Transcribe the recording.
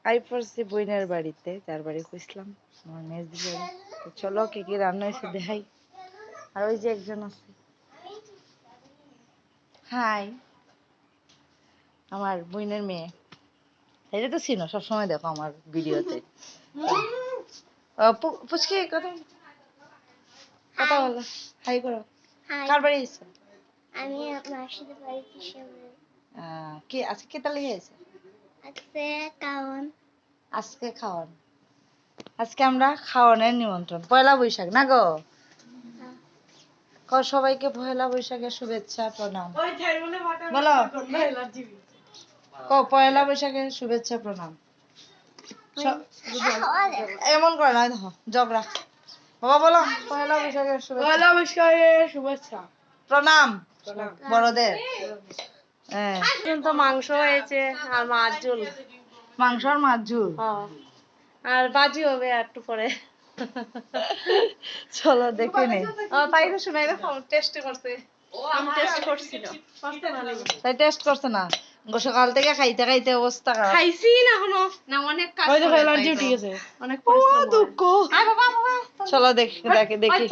I পড়ছি বইনের বাড়িতে, যার বাড়ি কইছিলাম আমার মেজদি বাড়ি। তো চলো কি কি রান্না হয়েছে দেখাই। আর ওই যে একজন আছে, হাই, আমার বইনের মেয়ে। এটা তো চিনো, সবসময় দেখো আমার ভিডিওতে। পুচকি কথা কথা বলো, হাই করো। কার বাড়ি এসেছো? আমি মাসিদের বাড়িতে এসেছি। কি আজকে কে তালে গেছে? আজকে কারণ আজকে খাওয়ান, আজকে আমরা খাওয়ানোর নিমন্ত্রণ। পয়লা বৈশাখ না গো? সবাইকে পয়লা বৈশাখের শুভেচ্ছা প্রণাম বলো। পয়লা বৈশাখের শুভেচ্ছা প্রণাম। এমন করে নয়, দেখো জগরা বাবা বলো পয়লা বৈশাখের শুভেচ্ছা। পয়লা বৈশাখের শুভেচ্ছা প্রণাম বড়দের। হ্যাঁ, কিন্তু মাংস হয়েছে আর মাছ ঝোল। মাংস আর মাছ ঝোল। আর ভাজি হবে একটু পরে। চলো দেখে নেই। তাই তো শুনে দেখো টেস্ট করছে। আমি টেস্ট করছিল। তাই টেস্ট করছে না? সকাল থেকে খাইতে খাইতে অবস্থা খারাপ। খাইছি না এখনো, না অনেক কাজ করে। ওই দেখো অ্যালার্জি উঠে গেছে, অনেক পরিশ্রম হয়। দুঃখ। চলো দেখি দেখি দেখি।